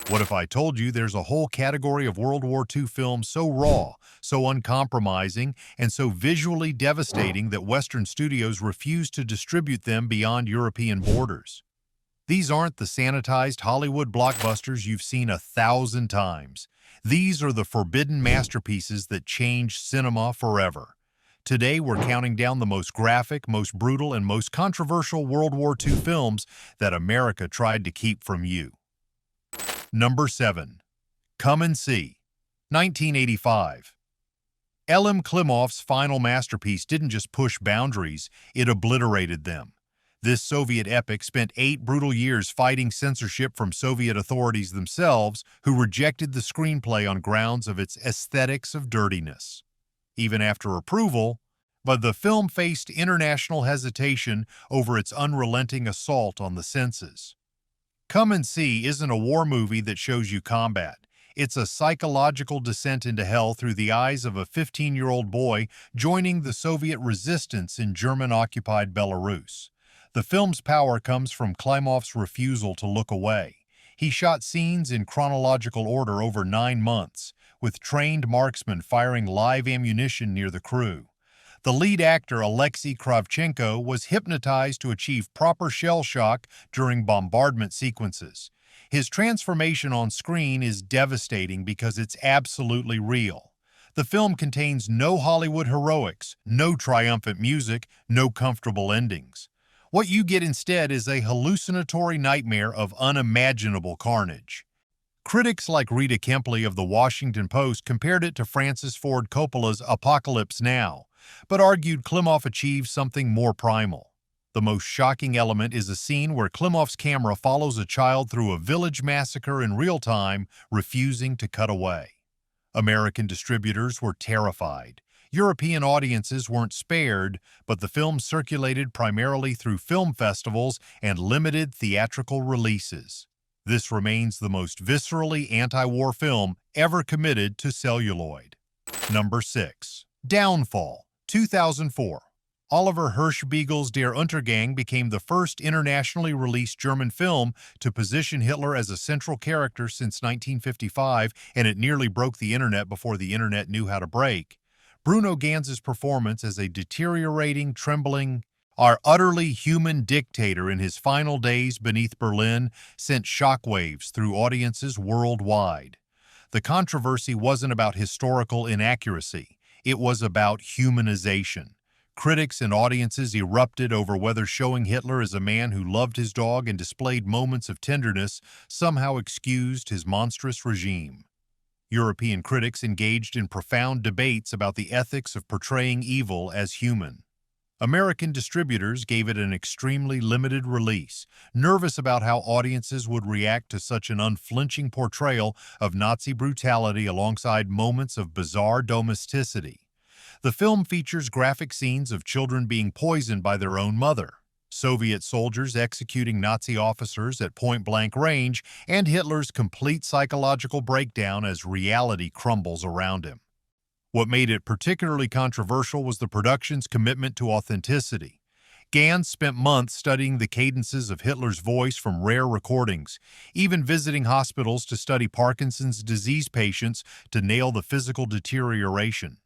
What if I told you there's a whole category of World War II films so raw, so uncompromising, and so visually devastating that Western studios refuse to distribute them beyond European borders? These aren't the sanitized Hollywood blockbusters you've seen 1,000 times. These are the forbidden masterpieces that changed cinema forever. Today, we're counting down the most graphic, most brutal, and most controversial World War II films that America tried to keep from you. Number 7. Come and See, 1985. L.M. Klimov's final masterpiece didn't just push boundaries, it obliterated them. This Soviet epic spent 8 brutal years fighting censorship from Soviet authorities themselves, who rejected the screenplay on grounds of its aesthetics of dirtiness. Even after approval, but the film faced international hesitation over its unrelenting assault on the senses. Come and See isn't a war movie that shows you combat. It's a psychological descent into hell through the eyes of a 15-year-old boy joining the Soviet resistance in German-occupied Belarus. The film's power comes from Klimov's refusal to look away. He shot scenes in chronological order over 9 months, with trained marksmen firing live ammunition near the crew. The lead actor, Alexei Kravchenko, was hypnotized to achieve proper shell shock during bombardment sequences. His transformation on screen is devastating because it's absolutely real. The film contains no Hollywood heroics, no triumphant music, no comfortable endings. What you get instead is a hallucinatory nightmare of unimaginable carnage. Critics like Rita Kempley of The Washington Post compared it to Francis Ford Coppola's Apocalypse Now, but argued Klimov achieved something more primal. The most shocking element is a scene where Klimov's camera follows a child through a village massacre in real time, refusing to cut away. American distributors were terrified. European audiences weren't spared, but the film circulated primarily through film festivals and limited theatrical releases. This remains the most viscerally anti-war film ever committed to celluloid. Number 6. Downfall, 2004. Oliver Hirschbiegel's Der Untergang became the first internationally released German film to position Hitler as a central character since 1955, and it nearly broke the internet before the internet knew how to break. Bruno Ganz's performance as a deteriorating, trembling, utterly human dictator in his final days beneath Berlin sent shockwaves through audiences worldwide. The controversy wasn't about historical inaccuracy. It was about humanization. Critics and audiences erupted over whether showing Hitler as a man who loved his dog and displayed moments of tenderness somehow excused his monstrous regime. European critics engaged in profound debates about the ethics of portraying evil as human. American distributors gave it an extremely limited release, nervous about how audiences would react to such an unflinching portrayal of Nazi brutality alongside moments of bizarre domesticity. The film features graphic scenes of children being poisoned by their own mother, Soviet soldiers executing Nazi officers at point-blank range, and Hitler's complete psychological breakdown as reality crumbles around him. What made it particularly controversial was the production's commitment to authenticity. Gans spent months studying the cadences of Hitler's voice from rare recordings, even visiting hospitals to study Parkinson's disease patients to nail the physical deterioration.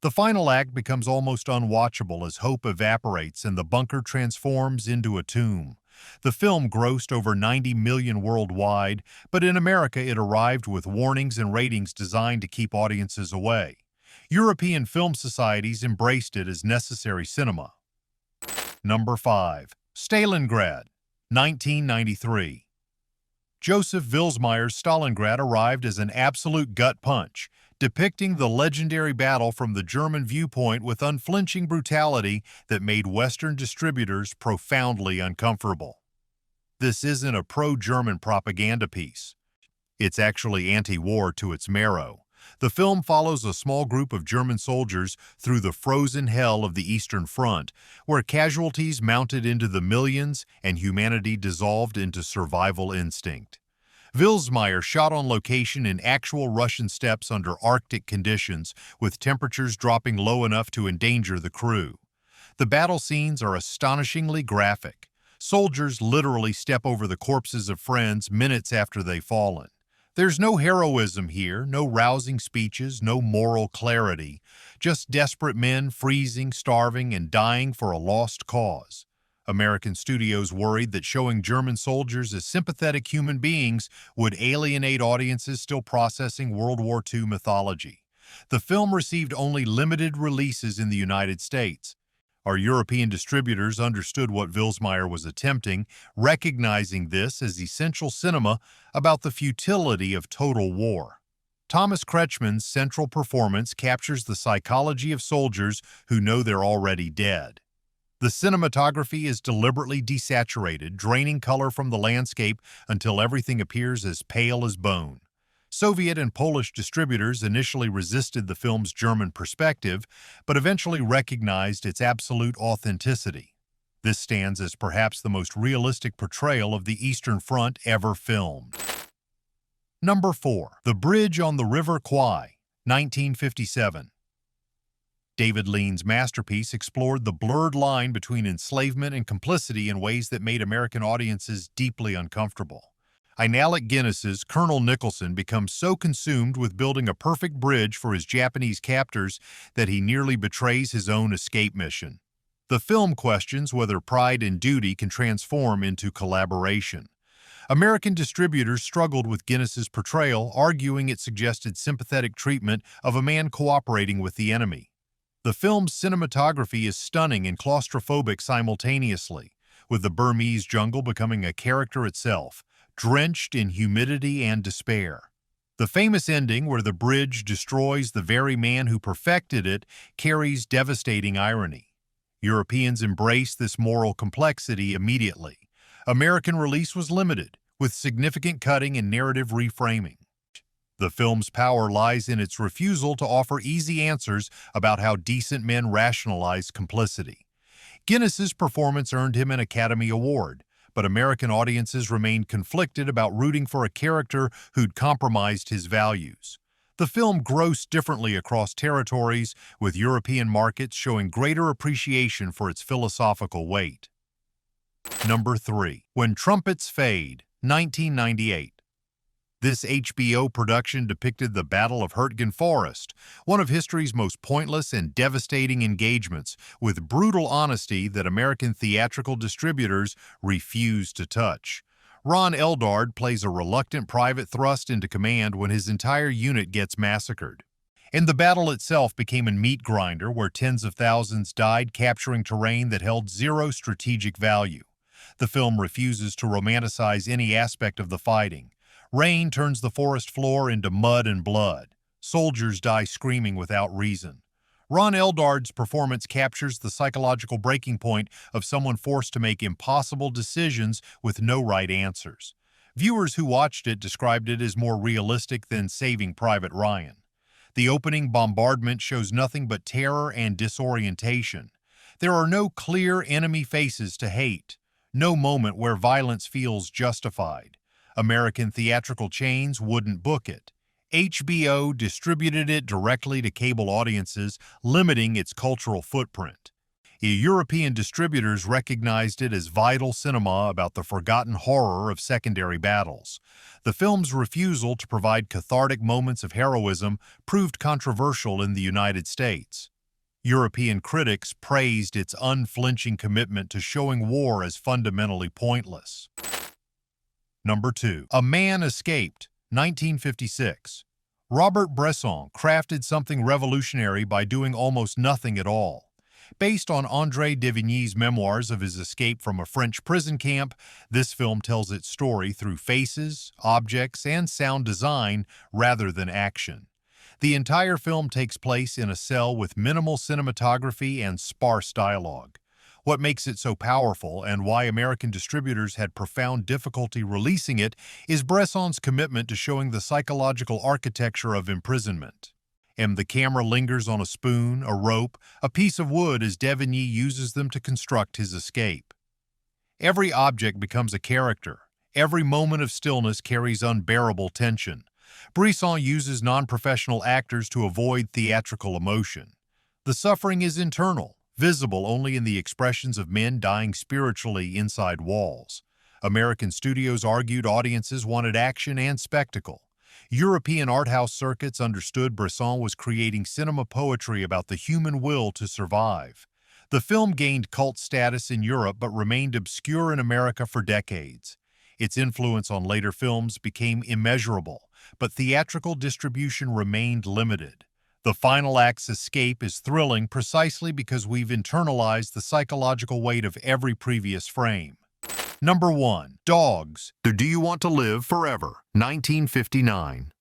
The final act becomes almost unwatchable as hope evaporates and the bunker transforms into a tomb. The film grossed over 90 million worldwide, but in America it arrived with warnings and ratings designed to keep audiences away. European film societies embraced it as necessary cinema. Number 5. Stalingrad, 1993. Joseph Vilsmeyer's Stalingrad arrived as an absolute gut punch, depicting the legendary battle from the German viewpoint with unflinching brutality that made Western distributors profoundly uncomfortable. This isn't a pro-German propaganda piece. It's actually anti-war to its marrow. The film follows a small group of German soldiers through the frozen hell of the Eastern Front, where casualties mounted into the millions and humanity dissolved into survival instinct. Vilsmeyer shot on location in actual Russian steppes under Arctic conditions, with temperatures dropping low enough to endanger the crew. The battle scenes are astonishingly graphic. Soldiers literally step over the corpses of friends minutes after they've fallen. There's no heroism here, no rousing speeches, no moral clarity, just desperate men freezing, starving, and dying for a lost cause. American studios worried that showing German soldiers as sympathetic human beings would alienate audiences still processing World War II mythology. The film received only limited releases in the United States. Our European distributors understood what Vilsmeier was attempting, recognizing this as essential cinema about the futility of total war. Thomas Kretschmann's central performance captures the psychology of soldiers who know they're already dead. The cinematography is deliberately desaturated, draining color from the landscape until everything appears as pale as bone. Soviet and Polish distributors initially resisted the film's German perspective, but eventually recognized its absolute authenticity. This stands as perhaps the most realistic portrayal of the Eastern Front ever filmed. Number 4. The Bridge on the River Kwai, 1957. David Lean's masterpiece explored the blurred line between enslavement and complicity in ways that made American audiences deeply uncomfortable. Alec Guinness's Colonel Nicholson becomes so consumed with building a perfect bridge for his Japanese captors that he nearly betrays his own escape mission. The film questions whether pride and duty can transform into collaboration. American distributors struggled with Guinness's portrayal, arguing it suggested sympathetic treatment of a man cooperating with the enemy. The film's cinematography is stunning and claustrophobic simultaneously, with the Burmese jungle becoming a character itself, drenched in humidity and despair. The famous ending, where the bridge destroys the very man who perfected it, carries devastating irony. Europeans embraced this moral complexity immediately. American release was limited, with significant cutting and narrative reframing. The film's power lies in its refusal to offer easy answers about how decent men rationalize complicity. Guinness's performance earned him an Academy Award, but American audiences remained conflicted about rooting for a character who'd compromised his values. The film grossed differently across territories, with European markets showing greater appreciation for its philosophical weight. Number 3. When Trumpets Fade, 1998. This HBO production depicted the Battle of Hurtgen Forest, one of history's most pointless and devastating engagements, with brutal honesty that American theatrical distributors refused to touch. Ron Eldard plays a reluctant private thrust into command when his entire unit gets massacred. And the battle itself became a meat grinder where tens of thousands died capturing terrain that held zero strategic value. The film refuses to romanticize any aspect of the fighting. Rain turns the forest floor into mud and blood. Soldiers die screaming without reason. Ron Eldard's performance captures the psychological breaking point of someone forced to make impossible decisions with no right answers. Viewers who watched it described it as more realistic than Saving Private Ryan. The opening bombardment shows nothing but terror and disorientation. There are no clear enemy faces to hate, no moment where violence feels justified. American theatrical chains wouldn't book it. HBO distributed it directly to cable audiences, limiting its cultural footprint. European distributors recognized it as vital cinema about the forgotten horror of secondary battles. The film's refusal to provide cathartic moments of heroism proved controversial in the United States. European critics praised its unflinching commitment to showing war as fundamentally pointless. Number 2. A Man Escaped, 1956. Robert Bresson crafted something revolutionary by doing almost nothing at all. Based on André Devigny's memoirs of his escape from a French prison camp, this film tells its story through faces, objects, and sound design rather than action. The entire film takes place in a cell with minimal cinematography and sparse dialogue. What makes it so powerful and why American distributors had profound difficulty releasing it is Bresson's commitment to showing the psychological architecture of imprisonment. And the camera lingers on a spoon, a rope, a piece of wood as Devigny uses them to construct his escape. Every object becomes a character. Every moment of stillness carries unbearable tension. Bresson uses non-professional actors to avoid theatrical emotion. The suffering is internal, visible only in the expressions of men dying spiritually inside walls. American studios argued audiences wanted action and spectacle. European art house circuits understood Bresson was creating cinema poetry about the human will to survive. The film gained cult status in Europe but remained obscure in America for decades. Its influence on later films became immeasurable, but theatrical distribution remained limited. The final act's escape is thrilling precisely because we've internalized the psychological weight of every previous frame. Number 1. Dogs. Do You Want to Live Forever? 1959.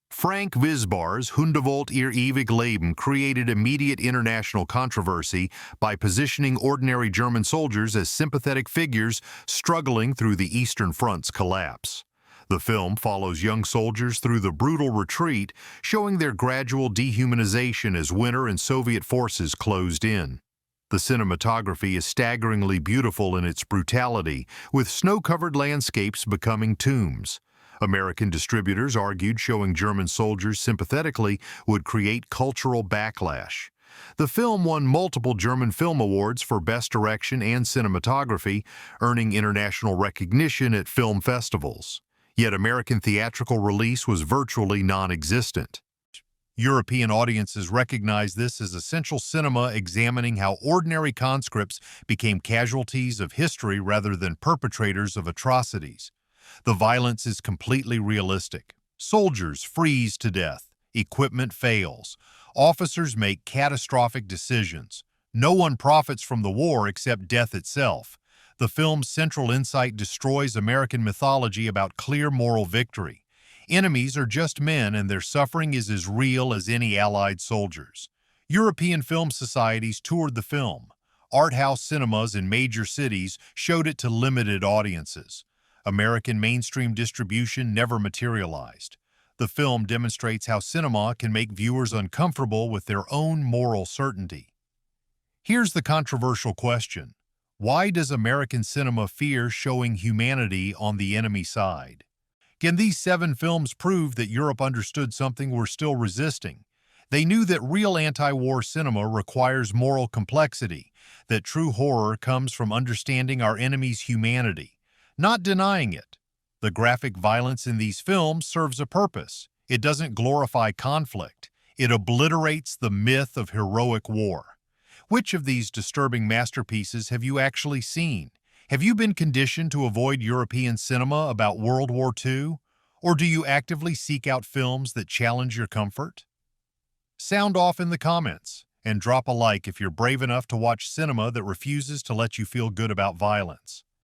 Frank Wisbar's Hundewollt ihr ewig Leben created immediate international controversy by positioning ordinary German soldiers as sympathetic figures struggling through the Eastern Front's collapse. The film follows young soldiers through the brutal retreat, showing their gradual dehumanization as winter and Soviet forces closed in. The cinematography is staggeringly beautiful in its brutality, with snow-covered landscapes becoming tombs. American distributors argued showing German soldiers sympathetically would create cultural backlash. The film won multiple German film awards for Best Direction and Cinematography, earning international recognition at film festivals. Yet American theatrical release was virtually non-existent. European audiences recognized this as essential cinema examining how ordinary conscripts became casualties of history rather than perpetrators of atrocities. The violence is completely realistic. Soldiers freeze to death. Equipment fails. Officers make catastrophic decisions. No one profits from the war except death itself. The film's central insight destroys American mythology about clear moral victory. Enemies are just men, and their suffering is as real as any Allied soldiers. European film societies toured the film. Art house cinemas in major cities showed it to limited audiences. American mainstream distribution never materialized. The film demonstrates how cinema can make viewers uncomfortable with their own moral certainty. Here's the controversial question. Why does American cinema fear showing humanity on the enemy side? Can these 7 films prove that Europe understood something we're still resisting? They knew that real anti-war cinema requires moral complexity, that true horror comes from understanding our enemy's humanity, not denying it. The graphic violence in these films serves a purpose. It doesn't glorify conflict. It obliterates the myth of heroic war. Which of these disturbing masterpieces have you actually seen? Have you been conditioned to avoid European cinema about World War II? Or do you actively seek out films that challenge your comfort? Sound off in the comments, and drop a like if you're brave enough to watch cinema that refuses to let you feel good about violence.